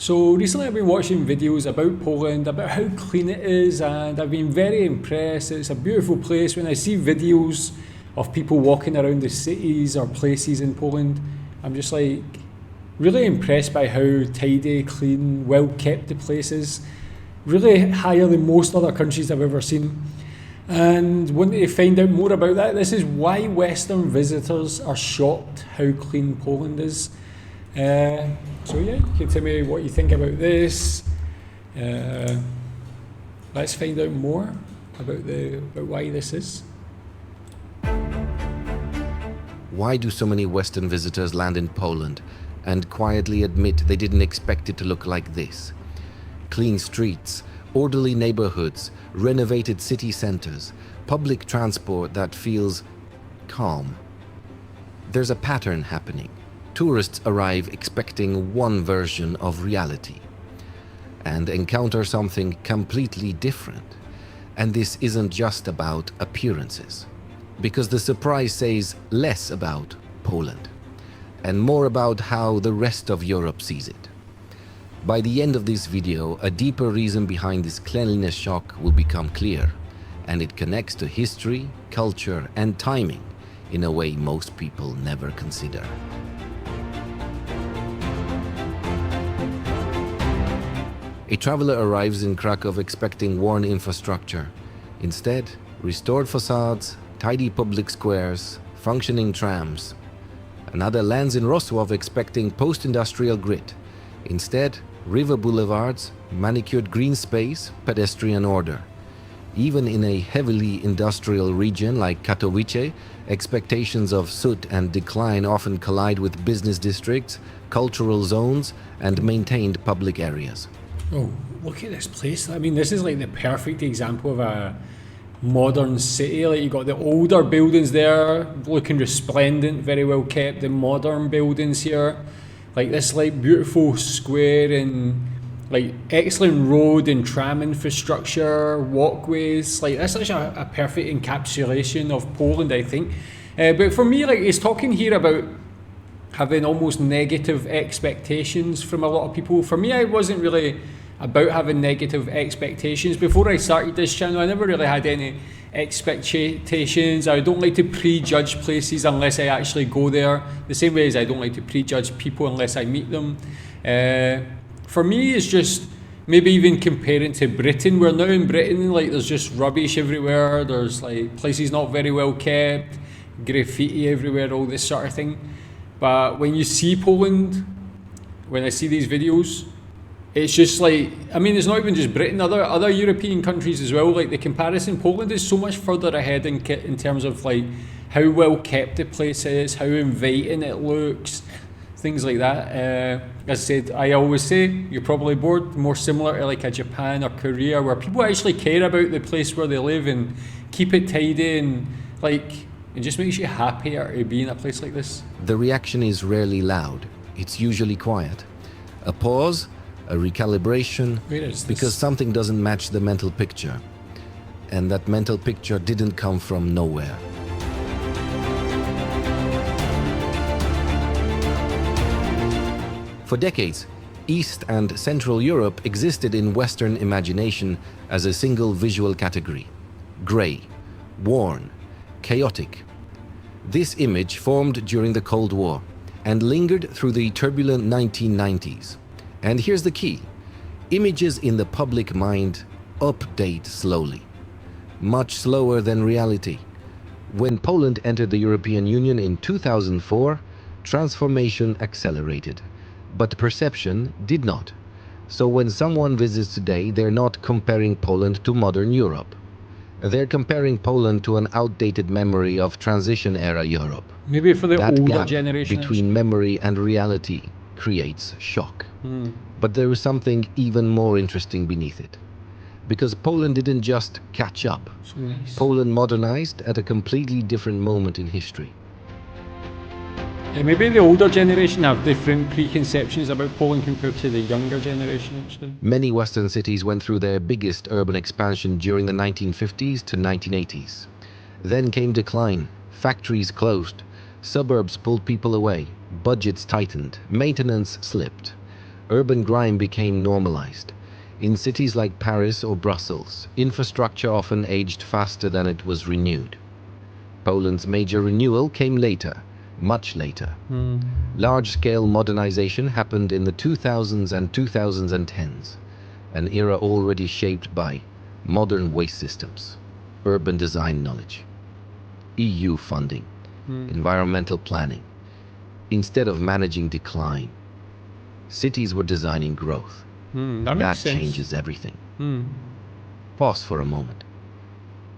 So recently I've been watching videos about Poland, about how clean it is, and I've been very impressed. It's a beautiful place. When I see videos of people walking around the cities or places in Poland, I'm just like really impressed by how tidy, clean, well kept the place is. Really higher than most other countries I've ever seen. And wanting to find out more about that, this is why Western visitors are shocked how clean Poland is. Uh, so yeah, you can tell me what you think about this. Uh, let's find out more about why this is. Why do so many Western visitors land in Poland and quietly admit they didn't expect it to look like this? Clean streets, orderly neighborhoods, renovated city centers, public transport that feels calm. There's a pattern happening. Tourists arrive expecting one version of reality and encounter something completely different. And this isn't just about appearances, because the surprise says less about Poland and more about how the rest of Europe sees it. By the end of this video, a deeper reason behind this cleanliness shock will become clear, and it connects to history, culture, and timing in a way most people never consider. A traveler arrives in Krakow expecting worn infrastructure. Instead, restored facades, tidy public squares, functioning trams. Another lands in Wrocław expecting post-industrial grit. Instead, river boulevards, manicured green space, pedestrian order. Even in a heavily industrial region like Katowice, expectations of soot and decline often collide with business districts, cultural zones, and maintained public areas. Oh, look at this place. I mean, this is like the perfect example of a modern city. Like, you got the older buildings there looking resplendent, very well kept. The modern buildings here, like this like beautiful square and like excellent road and tram infrastructure, walkways. Like that's such a perfect encapsulation of Poland, I think. But for me, like, it's talking here about having almost negative expectations from a lot of people. For me, I wasn't really about having negative expectations. Before I started this channel, I never really had any expectations. I don't like to prejudge places unless I actually go there, the same way as I don't like to prejudge people unless I meet them. For me, it's just maybe even comparing to Britain. We're now in Britain, like there's just rubbish everywhere, there's like places not very well kept, graffiti everywhere, all this sort of thing. But when you see Poland, when I see these videos, it's just like, I mean, it's not even just Britain, other European countries as well. Like the comparison, Poland is so much further ahead in terms of like how well kept the place is, how inviting it looks, things like that. As I said, I always say, you're probably bored, more similar to like a Japan or Korea, where people actually care about the place where they live and keep it tidy, and like it just makes you happier to be in a place like this. The reaction is rarely loud. It's usually quiet. A pause, a recalibration, Where is this? because something doesn't match the mental picture. And that mental picture didn't come from nowhere. For decades, East and Central Europe existed in Western imagination as a single visual category: grey, worn, chaotic. This image formed during the Cold War and lingered through the turbulent 1990s. And here's the key: images in the public mind update slowly, much slower than reality. When Poland entered the European Union in 2004, transformation accelerated, but perception did not. So when someone visits today, they're not comparing Poland to modern Europe. They're comparing Poland to an outdated memory of transition-era Europe. Maybe for the That older gap generation. between memory and reality creates shock. But there is something even more interesting beneath it. Because Poland didn't just catch up. So nice. Poland modernized at a completely different moment in history. Yeah, maybe the older generation have different preconceptions about Poland compared to the younger generation, actually. Many Western cities went through their biggest urban expansion during the 1950s to 1980s. Then came decline, factories closed, suburbs pulled people away, budgets tightened, maintenance slipped. urban grime became normalized. In cities like Paris or Brussels, infrastructure often aged faster than it was renewed. Poland's major renewal came later, much later. Large-scale modernization happened in the 2000s and 2010s, an era already shaped by modern waste systems, urban design knowledge, EU funding, environmental planning. Instead of managing decline, cities were designing growth. That makes That sense. changes everything. Pause for a moment.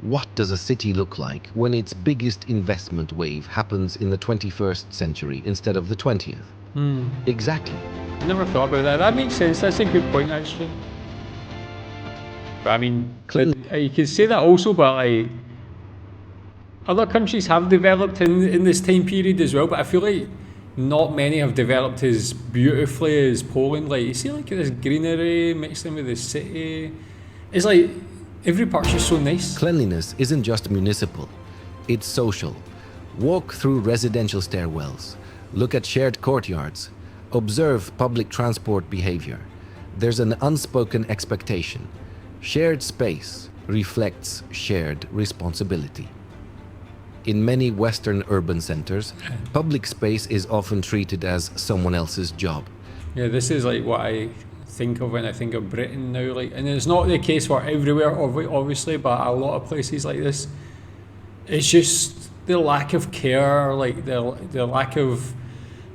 What does a city look like when its biggest investment wave happens in the 21st century instead of the 20th? Exactly. Never thought about that. That makes sense. That's a good point, actually. But I mean, you could say that also, but like, other countries have developed in this time period as well, but I feel like not many have developed as beautifully as Poland. Like, you see, like this greenery mixed in with the city. It's like every part's just so nice. Cleanliness isn't just municipal, it's social. Walk through residential stairwells, look at shared courtyards, observe public transport behavior. There's an unspoken expectation. Shared space reflects shared responsibility. In many Western urban centers, public space is often treated as someone else's job. Yeah, this is like what I think of when I think of Britain now. Like, and it's not the case for everywhere, obviously, but a lot of places like this, it's just the lack of care, like the lack of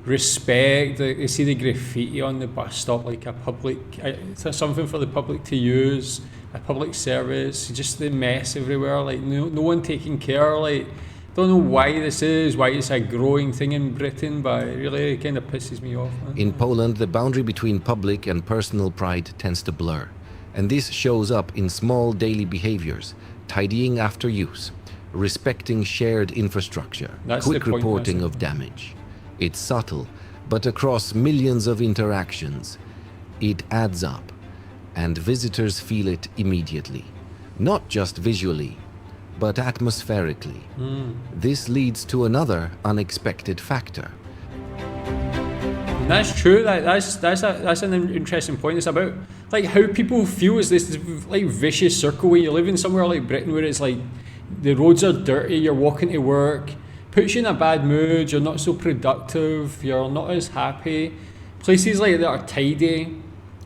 respect. You see the graffiti on the bus stop, like a public, it's something for the public to use, a public service. Just the mess everywhere. Like no one taking care. Like, don't know why this is, why it's a growing thing in Britain, but it really kind of pisses me off, man. In Poland, the boundary between public and personal pride tends to blur, and this shows up in small daily behaviors, tidying after use, respecting shared infrastructure, That's the quick point, reporting that's of damage. It's subtle, but across millions of interactions, it adds up, and visitors feel it immediately, not just visually, but atmospherically. This leads to another unexpected factor. And that's true. That's an interesting point. It's about like how people feel is this like vicious circle where you live in somewhere like Britain where it's like the roads are dirty, you're walking to work, puts you in a bad mood, you're not so productive, you're not as happy. Places like that are tidy,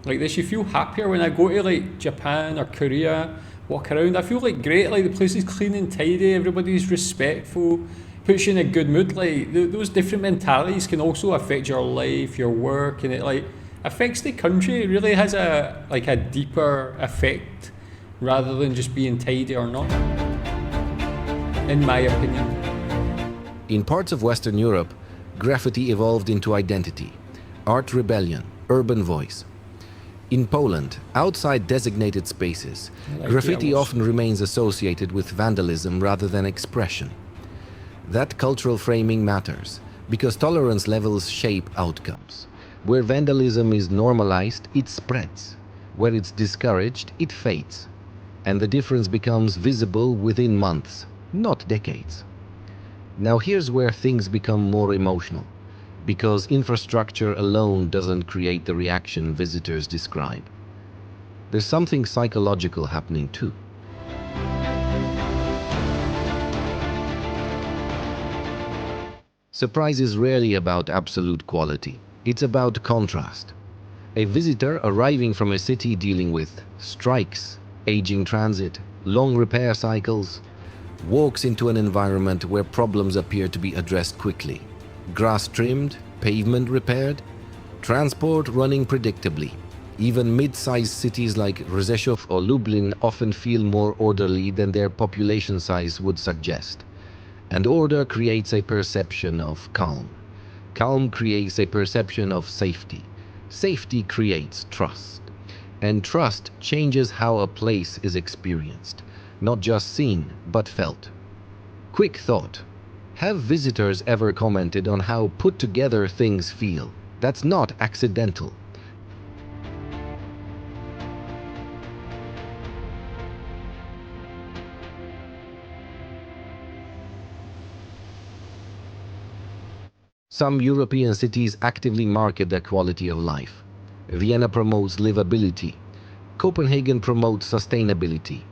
like this, you feel happier. When I go to like Japan or Korea, walk around, I feel like great, like the place is clean and tidy, everybody's respectful, puts you in a good mood. Like those different mentalities can also affect your life, your work, and it like affects the country. It really has a deeper effect rather than just being tidy or not, in my opinion. In parts of Western Europe, graffiti evolved into identity, art rebellion, urban voice. In Poland, outside designated spaces, graffiti often remains associated with vandalism rather than expression. That cultural framing matters, because tolerance levels shape outcomes. Where vandalism is normalized, it spreads. Where it's discouraged, it fades. And the difference becomes visible within months, not decades. Now here's where things become more emotional, because infrastructure alone doesn't create the reaction visitors describe. There's something psychological happening too. Surprise is rarely about absolute quality. It's about contrast. A visitor arriving from a city dealing with strikes, aging transit, long repair cycles, walks into an environment where problems appear to be addressed quickly. Grass trimmed, pavement repaired, transport running predictably. Even mid-sized cities like Rzeszów or Lublin often feel more orderly than their population size would suggest. And order creates a perception of calm. Calm creates a perception of safety. Safety creates trust. And trust changes how a place is experienced, not just seen, but felt. Quick thought. Have visitors ever commented on how put together things feel? That's not accidental. Some European cities actively market their quality of life. Vienna promotes livability. Copenhagen promotes sustainability.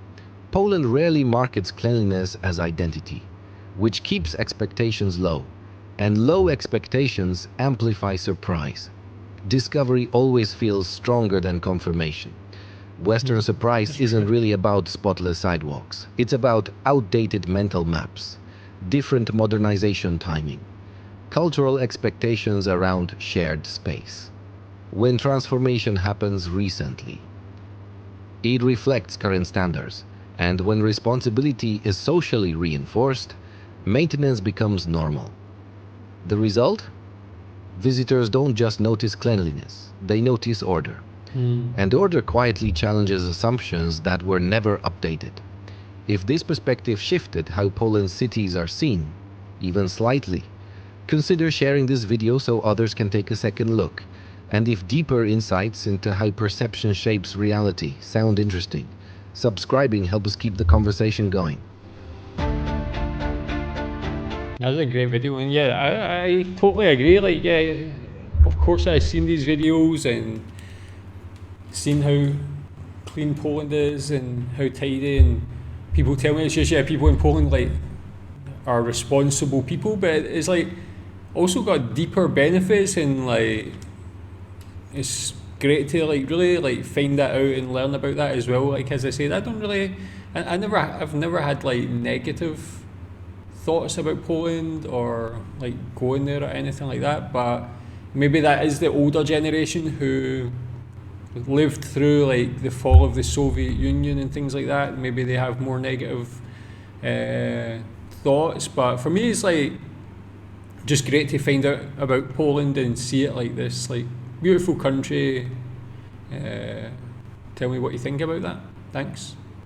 Poland rarely markets cleanliness as identity, which keeps expectations low. And low expectations amplify surprise. Discovery always feels stronger than confirmation. Western surprise isn't really about spotless sidewalks. It's about outdated mental maps, different modernization timing, cultural expectations around shared space. When transformation happens recently, it reflects current standards, and when responsibility is socially reinforced, maintenance becomes normal. The result? Visitors don't just notice cleanliness, they notice order. And order quietly challenges assumptions that were never updated. If this perspective shifted how Poland's cities are seen, even slightly, consider sharing this video so others can take a second look. And if deeper insights into how perception shapes reality sound interesting, subscribing helps keep the conversation going. That's a great video, and yeah, I totally agree. Like, yeah, of course I've seen these videos and seen how clean Poland is and how tidy, and people tell me it's just, yeah, people in Poland like are responsible people, but it's like also got deeper benefits, and like it's great to like really like find that out and learn about that as well. Like, as I said, I've never had like negative thoughts about Poland or like going there or anything like that, but maybe that is the older generation who lived through like the fall of the Soviet Union and things like that. Maybe they have more negative thoughts, but for me it's like just great to find out about Poland and see it like this like beautiful country. Tell me what you think about that. Thanks.